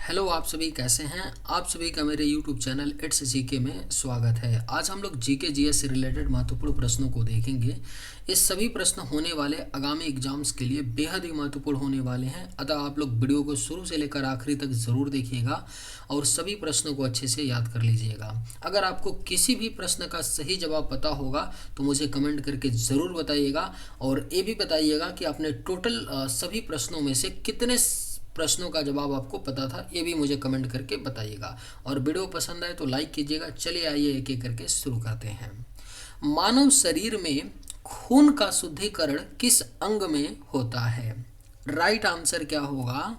Hello, आप सभी कैसे हैं। आप सभी का मेरे YouTube चैनल इट्स जीके में स्वागत है। आज हम लोग जीके जीएस से रिलेटेड महत्वपूर्ण प्रश्नों को देखेंगे। ये सभी प्रश्न होने वाले आगामी एग्जाम्स के लिए बेहद ही महत्वपूर्ण होने वाले हैं, अतः आप लोग वीडियो को शुरू से लेकर आखिरी तक ज़रूर देखिएगा और सभी प्रश्नों को अच्छे से याद कर लीजिएगा। अगर आपको किसी भी प्रश्न का सही जवाब पता होगा तो मुझे कमेंट करके ज़रूर बताइएगा और ये भी बताइएगा कि आपने टोटल सभी प्रश्नों में से कितने प्रश्नों का जवाब आपको पता था, ये भी मुझे कमेंट करके बताइएगा। और वीडियो पसंद आए तो लाइक कीजिएगा। चलिए आइए एक एक करके शुरू करते हैं। मानव शरीर में खून का शुद्धिकरण किस अंग में होता है? राइट आंसर क्या होगा?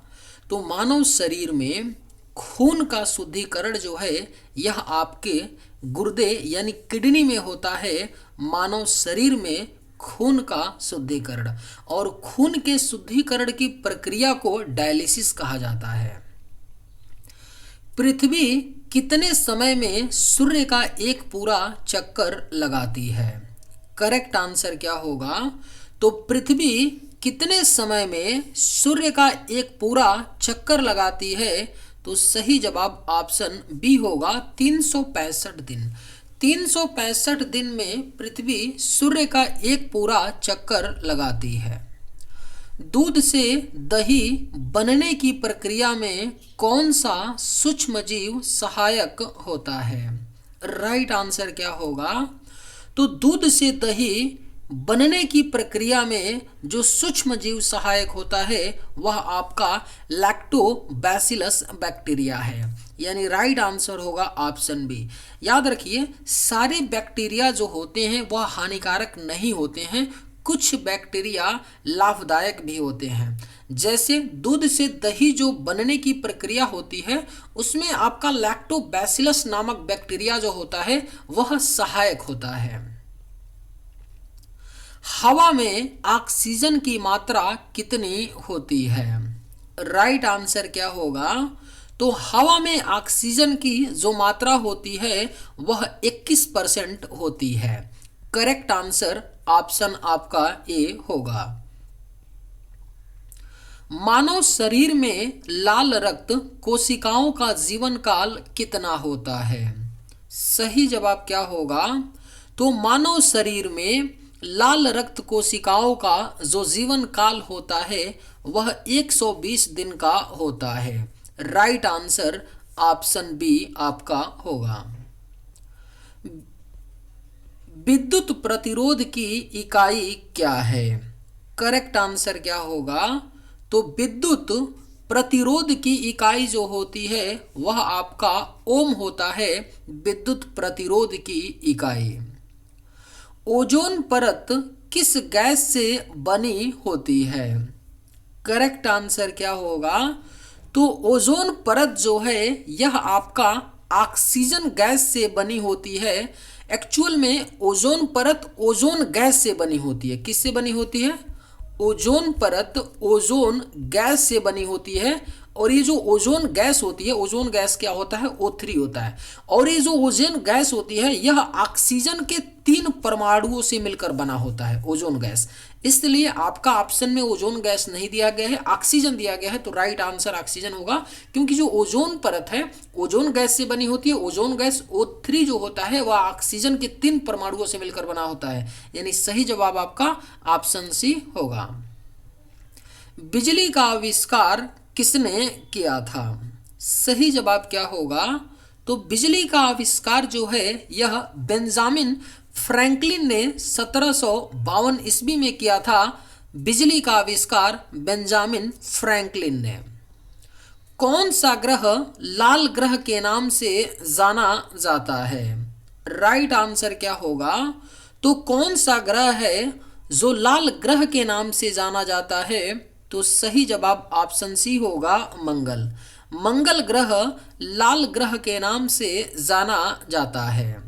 तो मानव शरीर में खून का शुद्धिकरण जो है यह आपके गुर्दे यानी किडनी में होता है। मानव शरीर में खून का शुद्धिकरण, और खून के शुद्धिकरण की प्रक्रिया को डायलिसिस कहा जाता है। पृथ्वी कितने समय में सूर्य का एक पूरा चक्कर लगाती है? करेक्ट आंसर क्या होगा? तो पृथ्वी कितने समय में सूर्य का एक पूरा चक्कर लगाती है? तो सही जवाब ऑप्शन बी होगा 365 दिन। 365 दिन में पृथ्वी सूर्य का एक पूरा चक्कर लगाती है। दूध से दही बनने की प्रक्रिया में कौन सा सूक्ष्मजीव सहायक होता है? राइट आंसर क्या होगा? तो दूध से दही बनने की प्रक्रिया में जो सूक्ष्मजीव सहायक होता है वह आपका लैक्टोबैसिलस बैक्टीरिया है, यानी राइट आंसर होगा ऑप्शन बी। याद रखिए, सारे बैक्टीरिया जो होते हैं वह हानिकारक नहीं होते हैं, कुछ बैक्टीरिया लाभदायक भी होते हैं। जैसे दूध से दही जो बनने की प्रक्रिया होती है उसमें आपका लैक्टोबैसिलस नामक बैक्टीरिया जो होता है वह सहायक होता है। हवा में ऑक्सीजन की मात्रा कितनी होती है? राइट आंसर क्या होगा? तो हवा में ऑक्सीजन की जो मात्रा होती है वह 21% होती है। करेक्ट आंसर ऑप्शन आपका ए होगा। मानव शरीर में लाल रक्त कोशिकाओं का जीवन काल कितना होता है? सही जवाब क्या होगा? तो मानव शरीर में लाल रक्त कोशिकाओं का जो जीवन काल होता है वह 120 दिन का होता है। राइट आंसर ऑप्शन बी आपका होगा। विद्युत प्रतिरोध की इकाई क्या है? करेक्ट आंसर क्या होगा? तो विद्युत प्रतिरोध की इकाई जो होती है वह आपका ओम होता है, विद्युत प्रतिरोध की इकाई। ओजोन परत किस गैस से बनी होती है? करेक्ट आंसर क्या होगा? तो ओजोन परत जो है यह आपका ऑक्सीजन गैस से बनी होती है। एक्चुअल में ओजोन परत ओजोन गैस से बनी होती है। किससे बनी होती है? ओजोन परत ओजोन गैस से बनी होती है। और ये जो ओजोन गैस होती है, ओजोन गैस क्या होता है? O3 होता है। और ये जो ओजोन गैस होती है यह ऑक्सीजन के 3 परमाणुओं से मिलकर बना होता है ओजोन गैस। इसलिए आपका ऑप्शन में ओजोन गैस नहीं दिया गया है, ऑक्सीजन दिया गया है। तो राइट आंसर ऑक्सीजन होगा, क्योंकि जो ओजोन परत है ओजोन गैस से बनी होती है। ओजोन गैस O3 जो होता है वह ऑक्सीजन के 3 परमाणुओं से मिलकर बना होता है, यानी सही जवाब आपका ऑप्शन सी होगा। बिजली का आविष्कार किसने किया था? सही जवाब क्या होगा? तो बिजली का आविष्कार जो है यह बेंजामिन फ्रैंकलिन ने 1752 ईस्वी में किया था। बिजली का आविष्कार बेंजामिन फ्रैंकलिन ने। कौन सा ग्रह लाल ग्रह के नाम से जाना जाता है? राइट आंसर क्या होगा? तो कौन सा ग्रह है जो लाल ग्रह के नाम से जाना जाता है? तो सही जवाब ऑप्शन सी होगा, मंगल। मंगल ग्रह लाल ग्रह के नाम से जाना जाता है।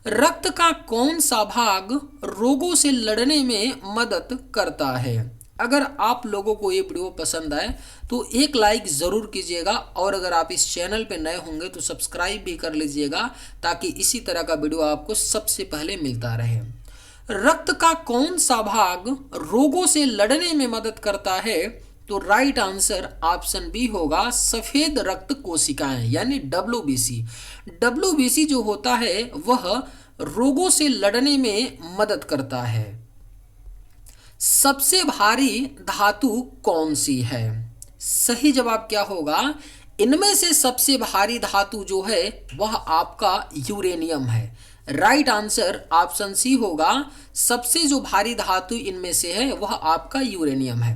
रक्त का कौन सा भाग रोगों से लड़ने में मदद करता है? अगर आप लोगों को ये वीडियो पसंद आए तो एक लाइक ज़रूर कीजिएगा, और अगर आप इस चैनल पे नए होंगे तो सब्सक्राइब भी कर लीजिएगा, ताकि इसी तरह का वीडियो आपको सबसे पहले मिलता रहे। रक्त का कौन सा भाग रोगों से लड़ने में मदद करता है? तो राइट आंसर ऑप्शन बी होगा, सफेद रक्त कोशिकाएं यानी डब्ल्यूबीसी। डब्ल्यूबीसी जो होता है वह रोगों से लड़ने में मदद करता है। सबसे भारी धातु कौन सी है? सही जवाब क्या होगा? इनमें से सबसे भारी धातु जो है वह आपका यूरेनियम है। राइट आंसर ऑप्शन सी होगा, सबसे जो भारी धातु इनमें से है वह आपका यूरेनियम है।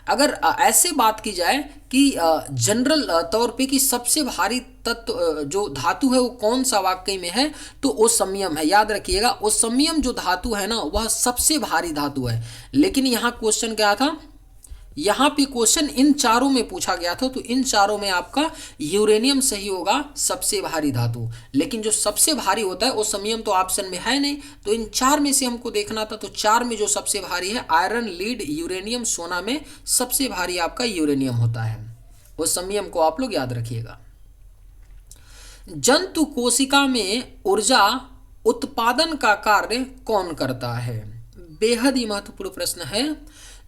अगर ऐसे बात की जाए कि जनरल तौर पे कि सबसे भारी तत्व जो धातु है वो कौन सा वाकई में है, तो ओसमियम है। याद रखिएगा, ओसमियम जो धातु है ना वह सबसे भारी धातु है। लेकिन यहाँ क्वेश्चन क्या था, यहाँ पे क्वेश्चन इन चारों में पूछा गया था, तो इन चारों में आपका यूरेनियम सही होगा सबसे भारी धातु। लेकिन जो सबसे भारी होता है ओसमियम तो ऑप्शन में है नहीं, तो इन चार में से हमको देखना था। तो चार में जो सबसे भारी है आयरन, लीड, यूरेनियम, सोना में सबसे भारी आपका यूरेनियम होता है। ओसमियम को आप लोग याद रखिएगा। जंतु कोशिका में ऊर्जा उत्पादन का कार्य कौन करता है? बेहद ही महत्वपूर्ण प्रश्न है।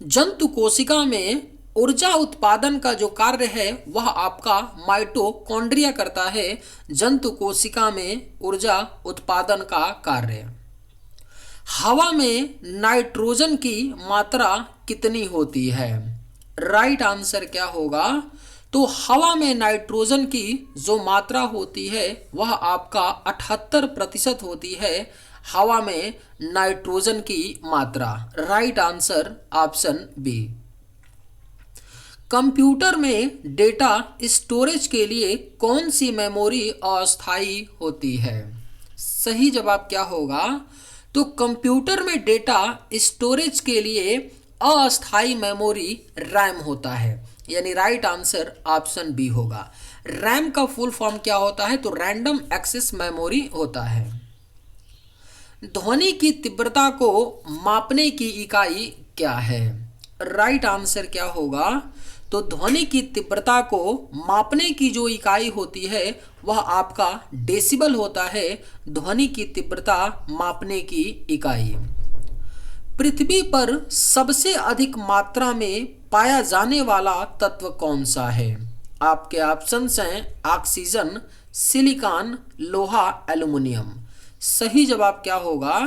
जंतु कोशिका में ऊर्जा उत्पादन का जो कार्य है वह आपका माइटोकॉन्ड्रिया करता है। जंतु कोशिका में ऊर्जा उत्पादन का कार्य। हवा में नाइट्रोजन की मात्रा कितनी होती है? राइट आंसर क्या होगा? तो हवा में नाइट्रोजन की जो मात्रा होती है वह आपका 78% होती है। हवा में नाइट्रोजन की मात्रा। Right answer option B. Computer में डेटा स्टोरेज के लिए कौन सी मेमोरी अस्थायी होती है? सही जवाब क्या होगा? तो कंप्यूटर में डेटा स्टोरेज के लिए अस्थायी मेमोरी रैम होता है, यानी राइट आंसर ऑप्शन बी होगा। रैम का फुल फॉर्म क्या होता है? तो रैंडम एक्सेस मेमोरी होता है। ध्वनि की तीव्रता को मापने की इकाई क्या है? राइट आंसर क्या होगा? तो ध्वनि की तीव्रता को मापने की जो इकाई होती है वह आपका डेसिबल होता है। ध्वनि की तीव्रता मापने की इकाई। पृथ्वी पर सबसे अधिक मात्रा में पाया जाने वाला तत्व कौन सा है? आपके ऑप्शंस हैं ऑक्सीजन, सिलिकॉन, लोहा, एल्युमिनियम। सही जवाब क्या होगा?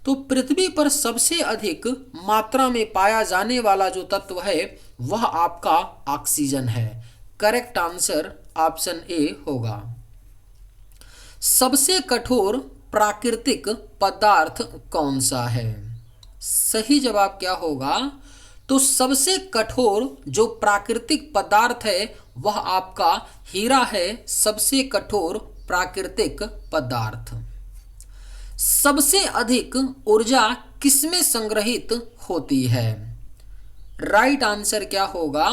तो पृथ्वी पर सबसे अधिक मात्रा में पाया जाने वाला जो तत्व है वह आपका ऑक्सीजन है। करेक्ट आंसर ऑप्शन ए होगा। सबसे कठोर प्राकृतिक पदार्थ कौन सा है? सही जवाब क्या होगा? तो सबसे कठोर जो प्राकृतिक पदार्थ है वह आपका हीरा है। सबसे कठोर प्राकृतिक पदार्थ। सबसे अधिक ऊर्जा किसमें संग्रहित होती है? राइट आंसर क्या होगा?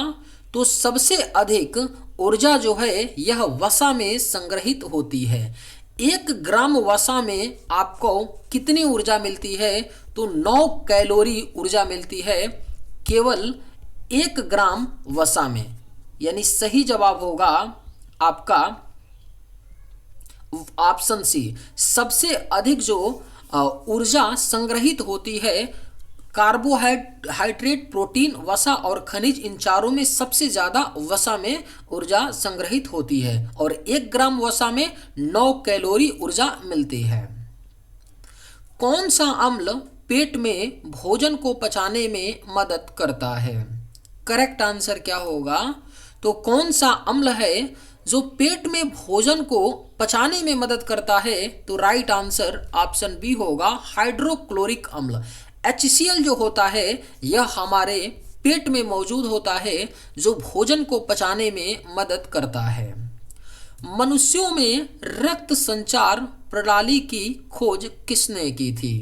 तो सबसे अधिक ऊर्जा जो है यह वसा में संग्रहित होती है। 1 ग्राम वसा में आपको कितनी ऊर्जा मिलती है? तो 9 कैलोरी ऊर्जा मिलती है केवल 1 ग्राम वसा में, यानी सही जवाब होगा आपका ऑप्शन सी। सबसे अधिक जो ऊर्जा संग्रहित होती है कार्बोहाइड्रेट, प्रोटीन, वसा और खनिज, इन चारों में सबसे ज्यादा वसा में ऊर्जा संग्रहित होती है और 1 ग्राम वसा में 9 कैलोरी ऊर्जा मिलती है। कौन सा अम्ल पेट में भोजन को पचाने में मदद करता है? करेक्ट आंसर क्या होगा? तो कौन सा अम्ल है जो पेट में भोजन को पचाने में मदद करता है? तो राइट आंसर ऑप्शन बी होगा, हाइड्रोक्लोरिक अम्ल। HCl जो होता है यह हमारे पेट में मौजूद होता है जो भोजन को पचाने में मदद करता है। मनुष्यों में रक्त संचार प्रणाली की खोज किसने की थी?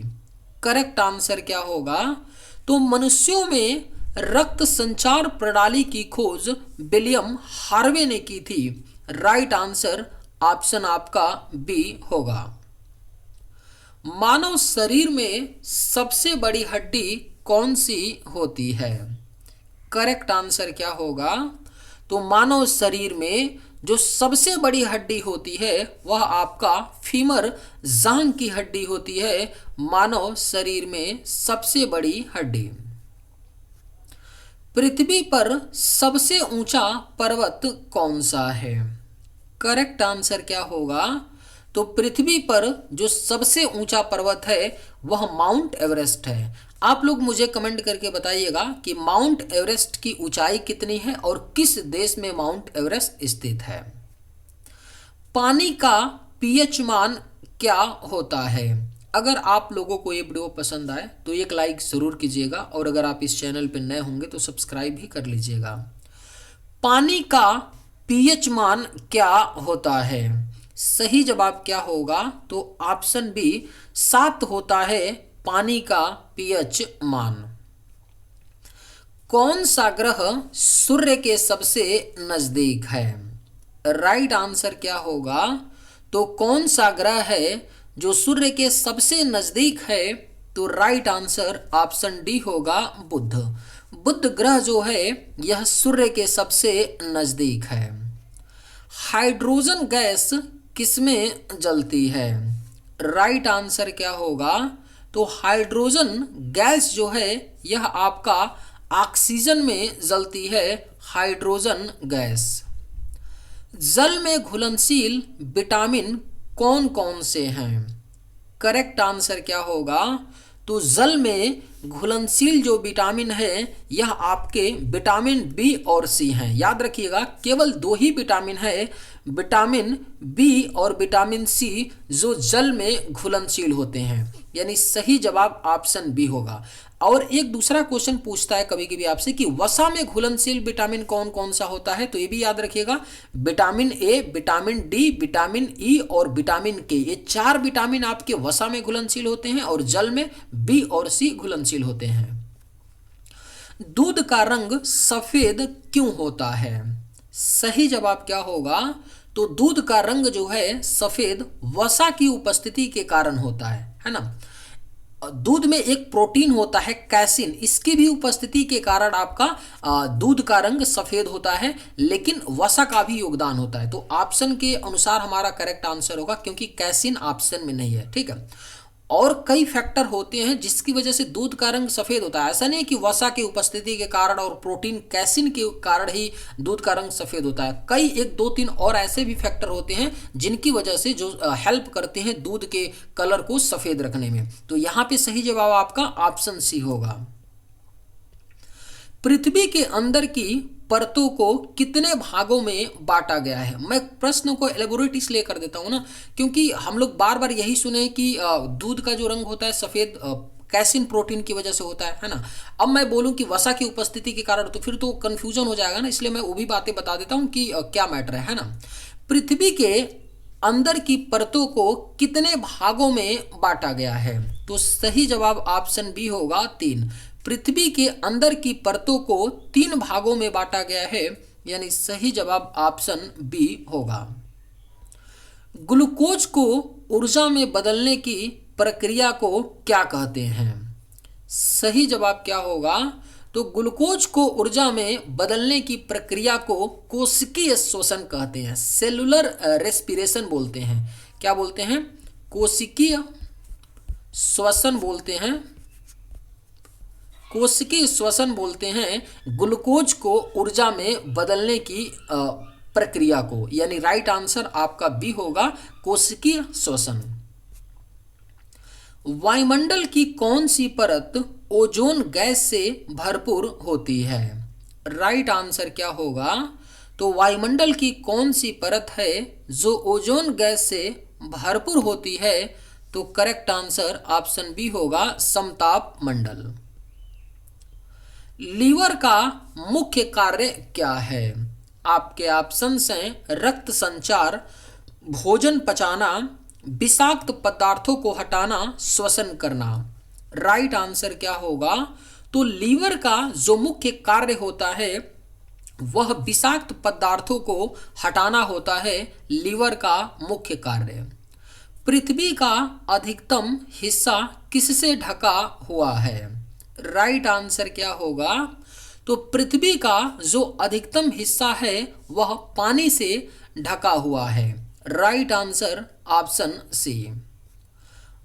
करेक्ट आंसर क्या होगा? तो मनुष्यों में रक्त संचार प्रणाली की खोज विलियम हार्वे ने की थी। राइट आंसर ऑप्शन आपका बी होगा। मानव शरीर में सबसे बड़ी हड्डी कौन सी होती है? करेक्ट आंसर क्या होगा? तो मानव शरीर में जो सबसे बड़ी हड्डी होती है वह आपका फीमर, जांघ की हड्डी होती है। मानव शरीर में सबसे बड़ी हड्डी। पृथ्वी पर सबसे ऊंचा पर्वत कौन सा है? करेक्ट आंसर क्या होगा? तो पृथ्वी पर जो सबसे ऊंचा पर्वत है वह माउंट एवरेस्ट है। आप लोग मुझे कमेंट करके बताइएगा कि माउंट एवरेस्ट की ऊंचाई कितनी है और किस देश में माउंट एवरेस्ट स्थित है। पानी का पीएच मान क्या होता है? अगर आप लोगों को ये वीडियो पसंद आए तो एक लाइक ज़रूर कीजिएगा और अगर आप इस चैनल पर नए होंगे तो सब्सक्राइब भी कर लीजिएगा। पानी का पीएच मान क्या होता है? सही जवाब क्या होगा? तो ऑप्शन बी 7 होता है पानी का पीएच मान। कौन सा ग्रह सूर्य के सबसे नजदीक है? राइट आंसर क्या होगा? तो कौन सा ग्रह है जो सूर्य के सबसे नजदीक है? तो राइट आंसर ऑप्शन डी होगा बुध। बुध ग्रह जो है यह सूर्य के सबसे नजदीक है। हाइड्रोजन गैस किसमें जलती है? राइट आंसर क्या होगा? तो हाइड्रोजन गैस जो है यह आपका ऑक्सीजन में जलती है, हाइड्रोजन गैस। जल में घुलनशील विटामिन कौन कौन से हैं? करेक्ट आंसर क्या होगा? तो जल में घुलनशील जो विटामिन है यह आपके विटामिन बी और सी हैं। याद रखिएगा केवल 2 ही विटामिन है, विटामिन बी और विटामिन सी, जो जल में घुलनशील होते हैं। यानी सही जवाब ऑप्शन बी होगा। और एक दूसरा क्वेश्चन पूछता है कभी कभी आपसे कि वसा में घुलनशील विटामिन कौन कौन सा होता है, तो ये भी याद रखिएगा vitamin A, vitamin D, vitamin E और विटामिन के, ये 4 विटामिन आपके वसा में घुलनशील होते हैं और जल में बी और सी घुलनशील होते हैं। दूध का रंग सफेद क्यों होता है? सही जवाब क्या होगा? तो दूध का रंग जो है सफेद वसा की उपस्थिति के कारण होता है ना। दूध में एक प्रोटीन होता है कैसिन, इसकी भी उपस्थिति के कारण आपका दूध का रंग सफेद होता है, लेकिन वसा का भी योगदान होता है। तो ऑप्शन के अनुसार हमारा करेक्ट आंसर होगा, क्योंकि कैसिन ऑप्शन में नहीं है। ठीक है, और कई फैक्टर होते हैं जिसकी वजह से दूध का रंग सफेद होता है। ऐसा नहीं है कि वसा की उपस्थिति के कारण और प्रोटीन कैसिन के कारण ही दूध का रंग सफेद होता है। कई 1, 2, 3 और ऐसे भी फैक्टर होते हैं जिनकी वजह से जो हेल्प करते हैं दूध के कलर को सफेद रखने में। तो यहाँ पे सही जवाब आपका ऑप्शन सी होगा। पृथ्वी के अंदर की परतों को कितने भागों में बांटा गया है? मैं प्रश्न को एलेबोरेट इसलिए कर देता हूं ना, क्योंकि हम लोग बार बार यही सुने कि दूध का जो रंग होता है सफेद कैसिन प्रोटीन की वजह से होता है ना। अब मैं बोलूं कि वसा की उपस्थिति के कारण, तो फिर तो कंफ्यूजन हो जाएगा ना, इसलिए मैं वो भी बातें बता देता हूं कि क्या मैटर है ना। पृथ्वी के अंदर की परतों को कितने भागों में बांटा गया है? तो सही जवाब ऑप्शन बी होगा 3। पृथ्वी के अंदर की परतों को 3 भागों में बांटा गया है, यानी सही जवाब ऑप्शन बी होगा। ग्लूकोज को ऊर्जा में बदलने की प्रक्रिया को क्या कहते हैं? सही जवाब क्या होगा? तो ग्लूकोज को ऊर्जा में बदलने की प्रक्रिया को कोशिकीय श्वसन कहते हैं, सेलुलर रेस्पिरेशन बोलते हैं। क्या बोलते हैं? कोशिकीय श्वसन बोलते हैं, कोशिकीय श्वसन बोलते हैं ग्लूकोज को ऊर्जा में बदलने की प्रक्रिया को। यानी राइट आंसर आपका बी होगा, कोशिकीय श्वसन। वायुमंडल की कौन सी परत ओजोन गैस से भरपूर होती है? राइट आंसर क्या होगा? तो वायुमंडल की कौन सी परत है जो ओजोन गैस से भरपूर होती है? तो करेक्ट आंसर ऑप्शन बी होगा, समताप मंडल। लीवर का मुख्य कार्य क्या है? आपके ऑप्शंस हैं रक्त संचार, भोजन पचाना, विषाक्त पदार्थों को हटाना, श्वसन करना। राइट आंसर क्या होगा? तो लीवर का जो मुख्य कार्य होता है वह विषाक्त पदार्थों को हटाना होता है, लीवर का मुख्य कार्य। पृथ्वी का अधिकतम हिस्सा किससे ढका हुआ है? राइट आंसर क्या होगा? तो पृथ्वी का जो अधिकतम हिस्सा है वह पानी से ढका हुआ है। Right answer option C.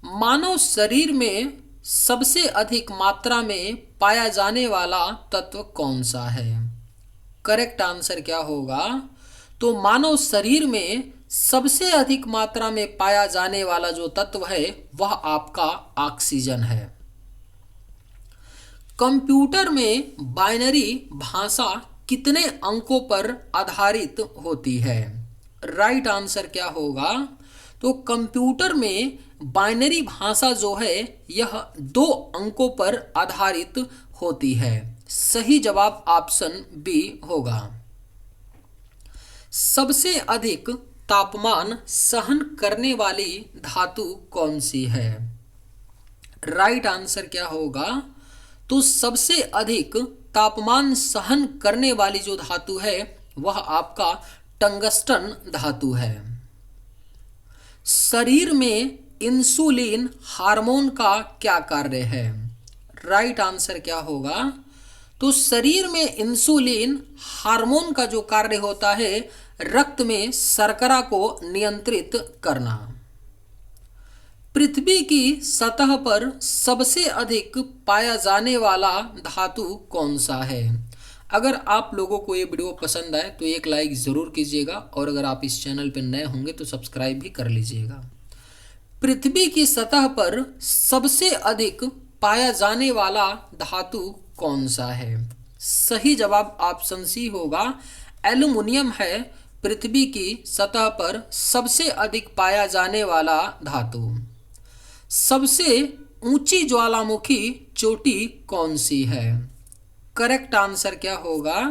मानव शरीर में सबसे अधिक मात्रा में पाया जाने वाला तत्व कौन सा है? करेक्ट आंसर क्या होगा? तो मानव शरीर में सबसे अधिक मात्रा में पाया जाने वाला जो तत्व है वह आपका ऑक्सीजन है। कंप्यूटर में बाइनरी भाषा कितने अंकों पर आधारित होती है? राइट आंसर क्या होगा? तो कंप्यूटर में बाइनरी भाषा जो है यह 2 अंकों पर आधारित होती है। सही जवाब ऑप्शन बी होगा। सबसे अधिक तापमान सहन करने वाली धातु कौन सी है? राइट आंसर क्या होगा? तो सबसे अधिक तापमान सहन करने वाली जो धातु है वह आपका टंगस्टन धातु है। शरीर में इंसुलिन हार्मोन का क्या कार्य है? राइट आंसर क्या होगा? तो शरीर में इंसुलिन हार्मोन का जो कार्य होता है रक्त में शर्करा को नियंत्रित करना। पृथ्वी की सतह पर सबसे अधिक पाया जाने वाला धातु कौन सा है? अगर आप लोगों को ये वीडियो पसंद आए तो एक लाइक ज़रूर कीजिएगा और अगर आप इस चैनल पर नए होंगे तो सब्सक्राइब भी कर लीजिएगा। पृथ्वी की सतह पर सबसे अधिक पाया जाने वाला धातु कौन सा है? सही जवाब ऑप्शन सी होगा, एल्युमिनियम है पृथ्वी की सतह पर सबसे अधिक पाया जाने वाला धातु। सबसे ऊंची ज्वालामुखी चोटी कौन सी है? करेक्ट आंसर क्या होगा?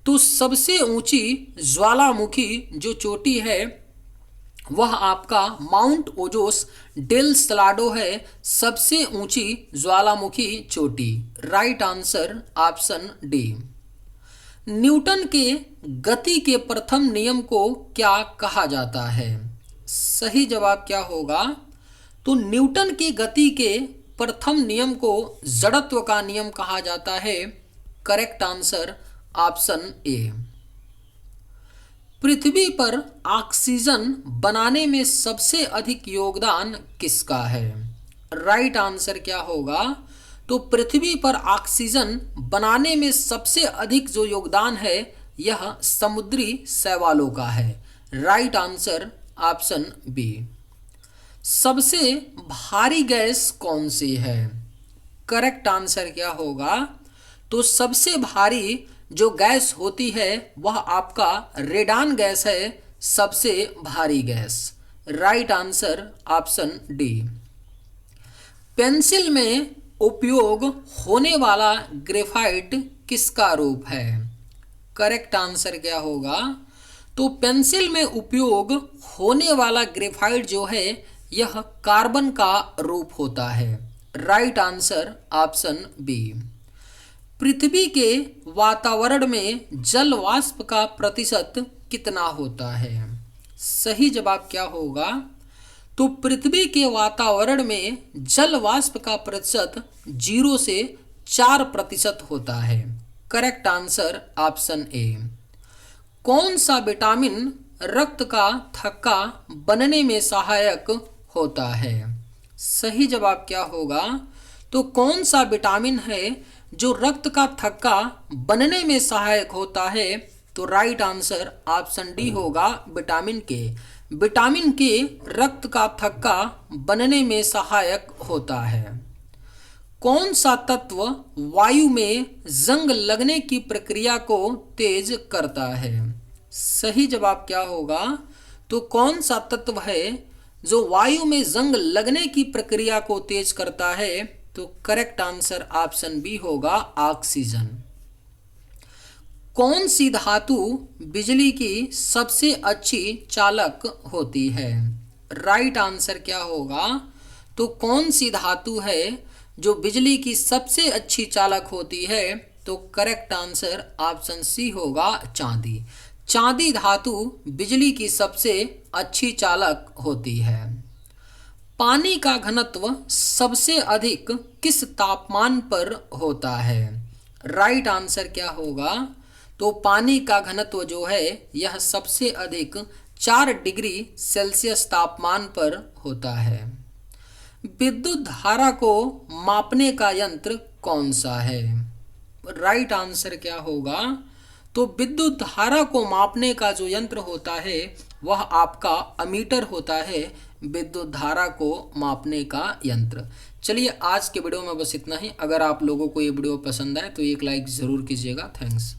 तो सबसे ऊंची ज्वालामुखी जो चोटी है वह आपका माउंट ओजोस डेल सलाडो है, सबसे ऊंची ज्वालामुखी चोटी। Right answer option D. Newton के गति के प्रथम नियम को क्या कहा जाता है? सही जवाब क्या होगा? तो न्यूटन की गति के प्रथम नियम को जड़त्व का नियम कहा जाता है। Correct answer option A. पृथ्वी पर ऑक्सीजन बनाने में सबसे अधिक योगदान किसका है? राइट आंसर क्या होगा? तो पृथ्वी पर ऑक्सीजन बनाने में सबसे अधिक जो योगदान है यह समुद्री शैवालों का है। Right answer option B. सबसे भारी गैस कौन सी है? करेक्ट आंसर क्या होगा? तो सबसे भारी जो गैस होती है वह आपका रेडान गैस है, सबसे भारी gas. Right answer option D. Pencil में उपयोग होने वाला ग्रेफाइट किसका रूप है? करेक्ट आंसर क्या होगा? तो पेंसिल में उपयोग होने वाला ग्रेफाइट जो है यह कार्बन का रूप होता है। Right answer option B. पृथ्वी के वातावरण में जल वाष्प का प्रतिशत कितना होता है? सही जवाब क्या होगा? तो पृथ्वी के वातावरण में जल वाष्प का प्रतिशत 0 से 4% होता है। करेक्ट आंसर ऑप्शन ए। कौन सा विटामिन रक्त का थक्का बनने में सहायक होता है? सही जवाब क्या होगा? तो कौन सा विटामिन है जो रक्त का थक्का बनने में सहायक होता है? तो राइट आंसर ऑप्शन डी होगा, विटामिन के। विटामिन के रक्त का थक्का बनने में सहायक होता है। कौन सा तत्व वायु में जंग लगने की प्रक्रिया को तेज करता है? सही जवाब क्या होगा? तो कौन सा तत्व है जो वायु में जंग लगने की प्रक्रिया को तेज करता है? तो करेक्ट आंसर ऑप्शन बी होगा, ऑक्सीजन। कौन सी धातु बिजली की सबसे अच्छी चालक होती है? राइट आंसर क्या होगा? तो कौन सी धातु है जो बिजली की सबसे अच्छी चालक होती है? तो करेक्ट आंसर ऑप्शन सी होगा, चांदी। चांदी धातु बिजली की सबसे अच्छी चालक होती है। पानी का घनत्व सबसे अधिक किस तापमान पर होता है? राइट आंसर क्या होगा? तो पानी का घनत्व जो है यह सबसे अधिक 4 डिग्री सेल्सियस तापमान पर होता है। विद्युत धारा को मापने का यंत्र कौन सा है? राइट आंसर क्या होगा? तो विद्युत धारा को मापने का जो यंत्र होता है वह आपका अमीटर होता है, विद्युत धारा को मापने का यंत्र। चलिए आज के वीडियो में बस इतना ही। अगर आप लोगों को ये वीडियो पसंद आए तो एक लाइक ज़रूर कीजिएगा। थैंक्स।